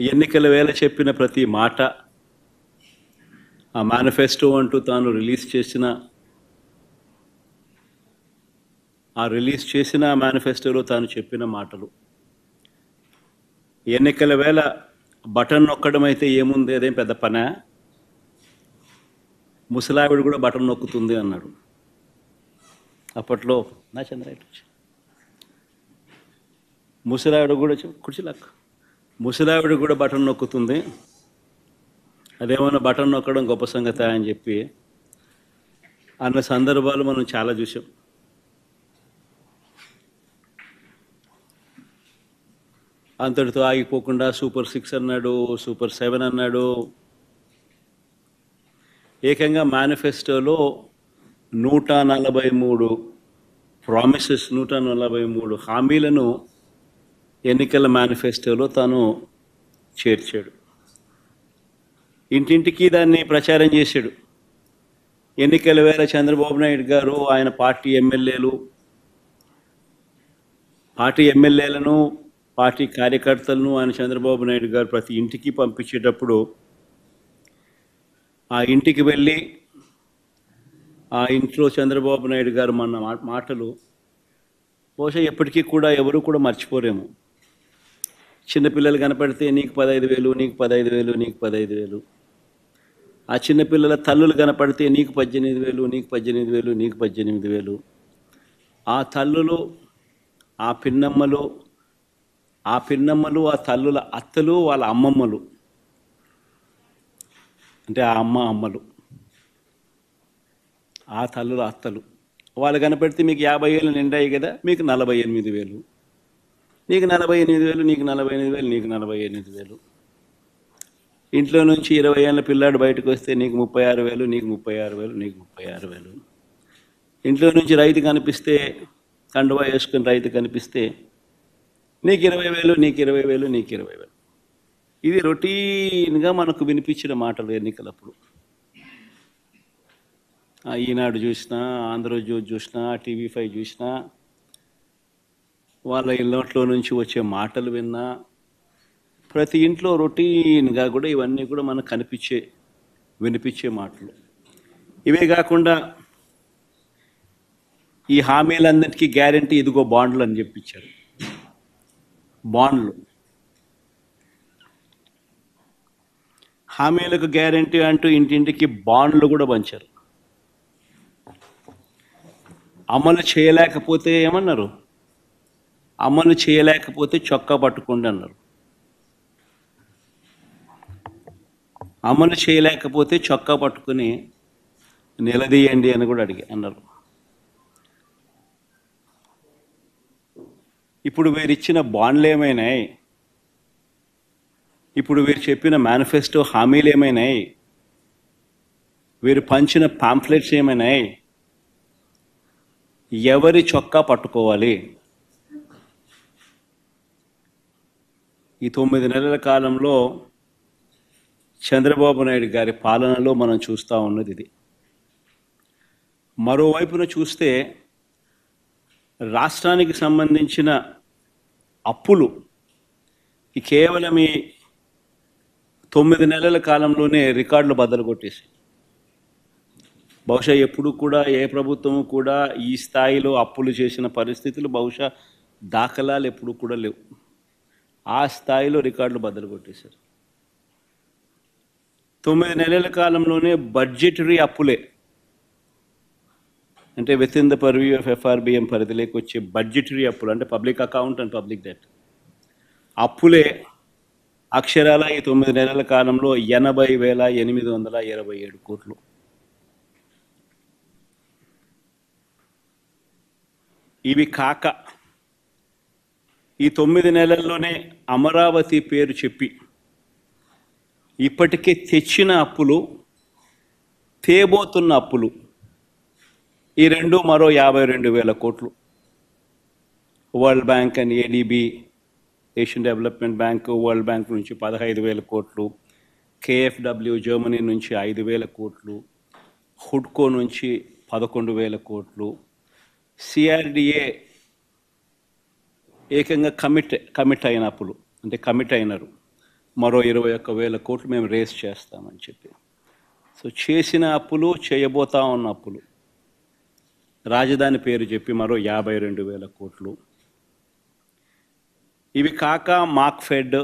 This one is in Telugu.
ఎన్నికల వేళ చెప్పిన ప్రతి మాట, ఆ మేనిఫెస్టో అంటూ తాను రిలీజ్ చేసిన మేనిఫెస్టోలో తాను చెప్పిన మాటలు, ఎన్నికల వేళ బటన్ నొక్కడం అయితే ఏముంది, అదేం పెద్ద పనా, ముసలావిడ కూడా బటన్ నొక్కుతుంది అన్నాడు. అప్పట్లో నా చంద్రాయుడు ముసలావిడ కూడా కుర్చీలాక్ ముసలావిడ కూడా బటన్ నొక్కుతుంది, అదేమన్నా బటన్ నొక్కడం గొప్ప సంగతి అని చెప్పి అన్న సందర్భాలు మనం చాలా చూసాం. అంతటితో ఆగిపోకుండా సూపర్ 6 అన్నాడు, సూపర్ 7 అన్నాడు. ఏకంగా మేనిఫెస్టోలో 143 ప్రామిసెస్, 143 హామీలను ఎన్నికల మేనిఫెస్టోలో తాను చేర్చాడు. ఇంటింటికి దాన్ని ప్రచారం చేశాడు. ఎన్నికల వేళ చంద్రబాబు నాయుడు గారు ఆయన పార్టీ ఎమ్మెల్యేలను పార్టీ కార్యకర్తలను ఆయన చంద్రబాబు నాయుడు గారు ప్రతి ఇంటికి పంపించేటప్పుడు ఆ ఇంటికి వెళ్ళి ఆ ఇంట్లో చంద్రబాబు నాయుడు గారు మన మాటలు బహుశా ఎప్పటికీ కూడా ఎవరు కూడా మర్చిపోరేమో. చిన్నపిల్లలు కనపడితే నీకు 15,000, నీకు 15,000, నీకు 15,000. ఆ చిన్నపిల్లల తల్లులు కనపడితే నీకు 18,000, నీకు 18,000, నీకు 18,000. ఆ తల్లులు, ఆ పిన్నమ్మలు, ఆ తల్లుల అత్తలు, వాళ్ళ అమ్మమ్మలు, అంటే ఆ అమ్మలు, ఆ తల్లుల అత్తలు, వాళ్ళు కనపడితే మీకు 50 ఏళ్ళు నిండాయి కదా, మీకు 48,000, నీకు 48,000, నీకు 48,000, నీకు 48,000. ఇంట్లో నుంచి 20 ఏళ్ళ పిల్లాడు బయటకు వస్తే నీకు 36,000, నీకు 36,000, నీకు 36,000. ఇంట్లో నుంచి రైతు కనిపిస్తే, కండువా వేసుకుని రైతు కనిపిస్తే నీకు 20,000, నీకు 20,000, నీకు 20,000. ఇది రొటీన్గా మనకు వినిపించిన మాటలు ఎన్నికలప్పుడు. ఈనాడు చూసినా, ఆంధ్రజ్యోతి చూసినా, TV5 చూసినా, వాళ్ళ ఇళ్ళట్లో నుంచి వచ్చే మాటలు విన్నా, ప్రతి ఇంట్లో రొటీన్గా కూడా ఇవన్నీ కూడా మనకు వినిపించే మాటలు. ఇవే కాకుండా ఈ హామీలందరికీ గ్యారంటీ ఇదిగో బాండ్లు అని చెప్పించారు. బాండ్లు, హామీలకు గ్యారంటీ అంటూ ఇంటింటికి బాండ్లు కూడా పంచారు. అమలు చేయలేకపోతే ఏమన్నారు, అమలు చేయలేకపోతే చొక్కా పట్టుకోండి అన్నారు. అమలు చేయలేకపోతే చొక్కా పట్టుకుని నిలదీయండి అని కూడా అన్నారు. ఇప్పుడు వీరిచ్చిన బాండ్లు ఏమైనాయి, ఇప్పుడు వీరు చెప్పిన మేనిఫెస్టో హామీలు ఏమైనాయి, వీరు పంచిన పాంఫ్లెట్స్ ఏమైనాయి, ఎవరి చొక్కా పట్టుకోవాలి? ఈ 9 నెలల కాలంలో చంద్రబాబు నాయుడు గారి పాలనలో మనం చూస్తూ ఉన్నది ఇది. మరోవైపున చూస్తే రాష్ట్రానికి సంబంధించిన అప్పులు కేవలం ఈ 9 నెలల కాలంలోనే రికార్డులు బద్దలు కొట్టేసి, బహుశా ఎప్పుడు కూడా ఏ ప్రభుత్వము కూడా ఈ స్థాయిలో అప్పులు చేసిన పరిస్థితులు బహుశా దాఖలాలు ఎప్పుడు కూడా లేవు. ఆ స్థాయిలో రికార్డులు బద్దలు కొట్టేశారు. 9 నెలల కాలంలోనే బడ్జెటరీ అప్పులే, అంటే with in the purview of FRBM పరిధిలోకి వచ్చే బడ్జెటరీ అప్పులు, అంటే public account and public debt అప్పులే అక్షరాల ఈ 9 నెలల కాలంలో 80,827 కోట్లు. ఇవి కాక ఈ 9 నెలల్లోనే అమరావతి పేరు చెప్పి ఇప్పటికే తెచ్చిన అప్పులు, తేబోతున్న అప్పులు, ఈ రెండు మరో 52,000 కోట్లు. World bank and ADB, Asian development bank, world bank నుంచి 15,000 కోట్లు, KfW జర్మనీ నుంచి 5,000 కోట్లు, హుడ్కో నుంచి 11,000 కోట్లు, CRDA ఏకంగా కమిట్ అయిన అప్పులు, అంటే కమిట్ అయినారు మరో 21,000 కోట్లు మేము రేస్ చేస్తామని చెప్పి. సో చేసిన అప్పులు, చేయబోతా ఉన్న అప్పులు, రాజధాని పేరు చెప్పి మరో 52,000 కోట్లు. ఇవి కాక మార్క్ఫెడ్,